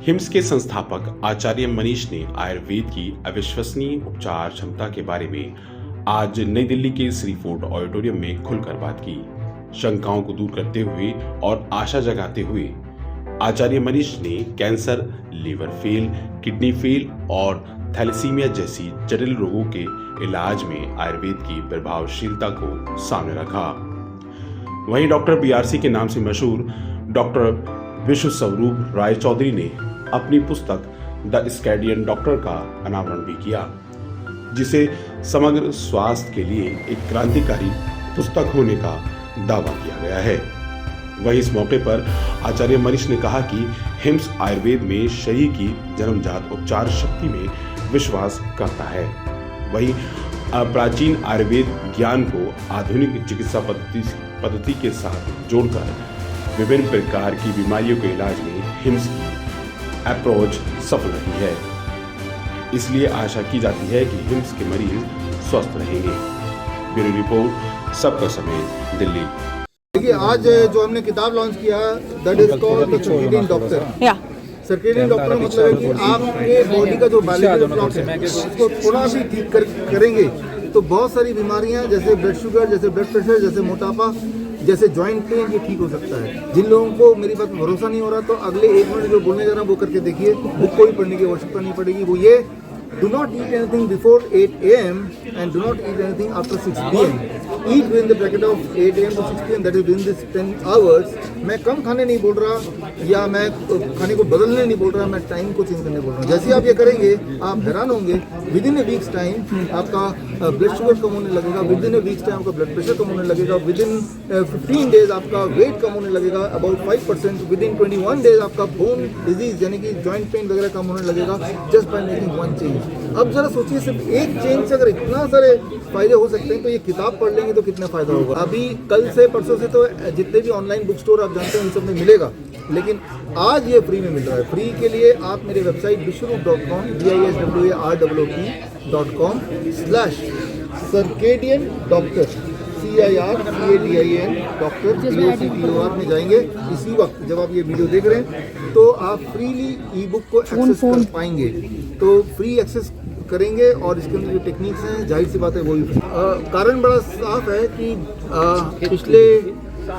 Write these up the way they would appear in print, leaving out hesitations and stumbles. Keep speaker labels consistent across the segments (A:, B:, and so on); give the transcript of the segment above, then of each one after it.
A: Hymns के संस्थापक आचार्य मनीष ने आयुर्वेद की अविश्वसनीय उपचार क्षमता के बारे में आज नई दिल्ली के श्री फोर्ट ऑडिटोरियम में खुलकर बात की। शंकाओं को दूर करते हुए और आशा जगाते हुए आचार्य मनीष ने cancer, liver fail, kidney fail और थैलेसीमिया जैसी जटिल रोगों के इलाज में आयुर्वेद की प्रभावशीलता को सामने रखा। वहीं डॉक्टर बीआरसी के नाम से मशहूर डॉक्टर विश्व स्वरूप राय चौधरी ने अपनी पुस्तक द स्कैडियन डॉक्टर का अनावरण भी किया, जिसे समग्र स्वास्थ्य के लिए एक क्रांतिकारी पुस्तक होने का दावा किया गया है। वहीं इस मौके पर आचार्य मनीष ने कहा कि हिम्स आयुर्वेद में शरीर की जन्मजात उपचार शक्ति में विश्वास करता है। वहीं प्राचीन आयुर्वेद ज्ञान को आधुनिक चिकित्सा पद्धति के साथ जोड़कर विभिन्न प्रकार की बीमारियों के इलाज में हिम्स की अप्रोच सफल रही है। इसलिए आशा की जाती है कि हिम्स के मरीज स्वस्थ रहेंगे। ब्यूरो रिपोर्ट, सबका समय, दिल्ली।
B: देखिए, आज जो हमने किताब लॉन्च किया that is called the circadian doctor. Circadian doctor मतलब है कि आपके बॉडी का जो बायोलॉजिकल क्लॉक है उसको थोड़ा भी ठीक करेंगे तो बहुत सारी बीमारियां जैसे ब्लड शुगर, जैसे ब्लड प्रेशर, जैसे मोटापा, जैसे जॉइंट पेन, ये ठीक हो सकता है। जिन लोगों को मेरी बात में भरोसा नहीं हो रहा तो अगले 1 मिनट जो बोलने जा रहा हूँ वो करके देखिए। बुक कोई पढ़ने की आवश्यकता नहीं पड़ेगी। वो ये, do not eat anything before 8 AM and do not eat anything after 6 PM. Eat within the bracket of 8 AM to 6 PM, that is within this 10 hours. मैं कम खाने नहीं बोल रहा या मैं खाने को बदलने नहीं बोल रहा, मैं टाइम को चेंज करने बोल रहा हूँ। जैसे आप ये करेंगे आप हैरान होंगे, with in A weeks time आपका ब्लड शुगर कम होने लगेगा, with in A weeks time आपका ब्लड प्रेशर कम होने लगेगा, विद इन 15 डेज आपका वेट कम होने लगेगा अबाउट 5%, विद इन 21 डेज आपका बोन डिजीज यानी कि जॉइंट पेन वगैरह कम होने लगेगा just by making one change. अब जरा सोचिए, सिर्फ एक चेंज से अगर इतना सारे फायदे हो सकते हैं तो ये किताब पढ़ लेंगे तो कितना फायदा होगा। अभी कल से परसों से तो जितने भी ऑनलाइन बुक स्टोर आप जानते हैं उन सब में मिलेगा, लेकिन आज ये फ्री में मिल रहा है। फ्री के लिए आप मेरे वेबसाइट विश्वरूप.com biswarupcadin.com/सर्केडियन डॉक्टर CIRCADIN डॉक्टर DOCTOR में जाएंगे। इसी वक्त जब आप ये वीडियो देख रहे हैं तो आप फ्रीली ई बुक को एक्सेस कर पाएंगे। तो फ्री एक्सेस करेंगे और इसके अंदर जो टेक्निक्स हैं जाहिर सी बात है वो भी कारण बड़ा साफ है कि पिछले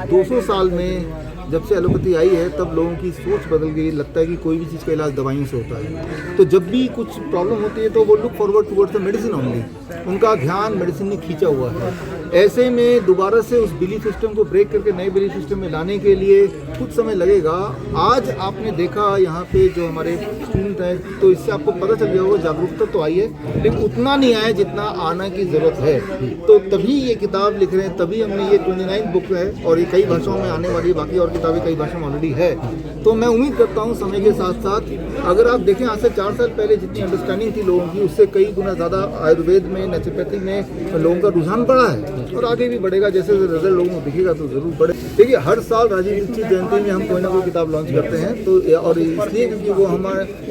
B: 200 साल में जब से एलोपैथी आई है तब लोगों की सोच बदल गई। लगता है कि कोई भी चीज़ का इलाज दवाइयों से होता है। तो जब भी कुछ प्रॉब्लम होती है तो वो look forward towards the medicine only, उनका ध्यान मेडिसिन में खींचा हुआ है। ऐसे में दोबारा से उस बिलीफ सिस्टम को ब्रेक करके नए बिलीफ सिस्टम में लाने के लिए कुछ समय लगेगा। आज आपने देखा यहाँ पे जो हमारे स्टूडेंट हैं तो इससे आपको पता चल गया होगा, जागरूकता तो आई है लेकिन उतना नहीं आया जितना आना की ज़रूरत है। तो तभी ये किताब लिख रहे हैं, तभी हमने ये 29 बुक है और ये कई भाषाओं में आने वाली है, बाकी और किताबें कई भाषाओं में ऑलरेडी है। तो मैं उम्मीद करता हूँ समय के साथ साथ अगर आप देखें आज से 4 साल पहले जितनी अंडरस्टैंडिंग थी लोगों की उससे कई गुना ज़्यादा आयुर्वेद में, नेचुरोपैथी में लोगों का रुझान बढ़ा है और आगे भी बढ़ेगा। जैसे रिजल्ट लोगों को दिखेगा तो जरूर बढ़े। देखिए, हर साल राजीव दीक्षित जयंती में हम कोई ना कोई किताब लॉन्च करते हैं तो और इसलिए क्योंकि वो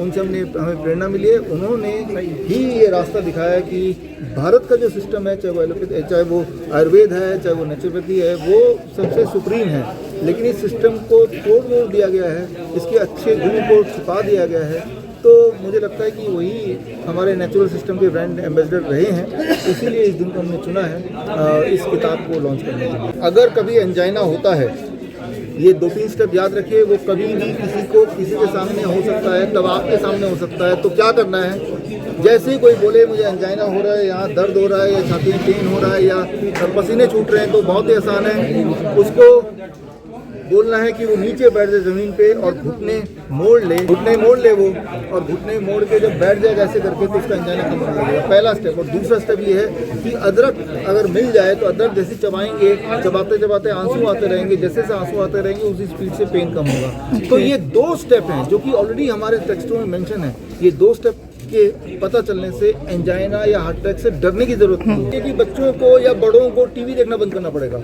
B: उनसे हमें प्रेरणा मिली है। उन्होंने ही ये रास्ता दिखाया कि भारत का जो सिस्टम है, चाहे वो एलोपैथी, चाहे वो आयुर्वेद है, चाहे वो नेचुरोपैथी है, वो सबसे सुप्रीम है। लेकिन इस सिस्टम को तोड़ मोड़ दिया गया है, इसके अच्छे गुणों को छुपा दिया गया है। तो मुझे लगता है कि वही हमारे नेचुरल सिस्टम के ब्रांड एम्बेसडर रहे हैं, इसीलिए इस दिन को हमने चुना है इस किताब को लॉन्च करने के लिए। अगर कभी एंजाइना होता है, ये 2-3 स्टेप याद रखिए, वो कभी भी किसी के सामने हो सकता है, तब आपके सामने हो सकता है। तो क्या करना है, जैसे ही कोई बोले मुझे एंजाइना हो रहा है, यहाँ दर्द हो रहा है या छाती में पेन हो रहा है या पसीने छूट रहे हैं, तो बहुत ही आसान है, उसको बोलना है कि वो नीचे बैठ जाए ज़मीन पे और घुटने मोड़ ले वो, और घुटने मोड़ के जब बैठ जाएगा ऐसे करके तो उसका एंजाइना कम होने लगेगा। पहला स्टेप। और दूसरा स्टेप ये है कि अदरक अगर मिल जाए तो अदरक जैसे चबाएंगे, चबाते आंसू आते रहेंगे, जैसे आंसू आते रहेंगे उसी स्पीड से पेन कम होगा। तो ये 2 स्टेप हैं जो कि ऑलरेडी हमारे टेक्स्टों में मेंशन है। ये 2 स्टेप के पता चलने से एंजाइना या हार्ट अटैक से डरने की जरूरत नहीं है कि बच्चों को या बड़ों को टीवी देखना बंद करना पड़ेगा,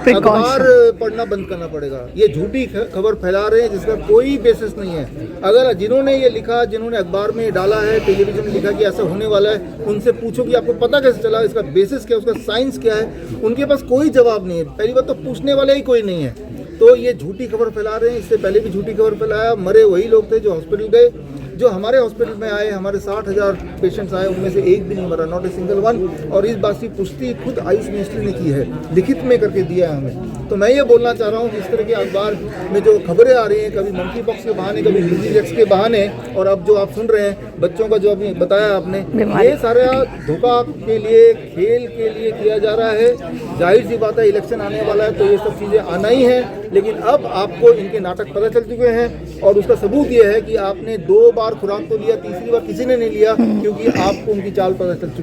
B: अखबार पढ़ना बंद करना पड़ेगा। ये झूठी खबर फैला रहे हैं जिसका कोई बेसिस नहीं है। अगर जिन्होंने ये लिखा, जिन्होंने अखबार में डाला है, टेलीविजन में लिखा कि ऐसा होने वाला है, उनसे पूछो कि आपको पता कैसे चला, इसका बेसिस क्या है, उसका साइंस क्या है, उनके पास कोई जवाब नहीं है। पहली बात तो पूछने वाला ही कोई नहीं है। तो ये झूठी खबर फैला रहे हैं। इससे पहले भी झूठी खबर फैलाया, मरे वही लोग थे जो हॉस्पिटल गए। जो हमारे हॉस्पिटल में आए, हमारे 60,000 पेशेंट्स आए, उनमें से एक भी नहीं मरा, नॉट ए सिंगल वन। और इस बात की पुष्टि खुद आयुष मिनिस्ट्री ने की है, लिखित में करके दिया है हमें। तो मैं ये बोलना चाह रहा हूँ कि इस तरह के अखबार में जो खबरें आ रही हैं, कभी मंकी पॉक्स के बहाने, कभी डिजीज के बहाने, और अब जो आप सुन रहे हैं बच्चों का जो अभी बताया आपने, ये सारा धोखा के लिए, खेल के लिए किया जा रहा है। जाहिर सी बात है, इलेक्शन आने वाला है तो ये सब चीज़ें आना ही है। लेकिन अब आपको इनके नाटक पता चल चुके हैं, और उसका सबूत ये है कि आपने 2 बार खुराक तो लिया, तीसरी बार किसी ने नहीं लिया, क्योंकि आपको उनकी चाल पता चल चुकी है।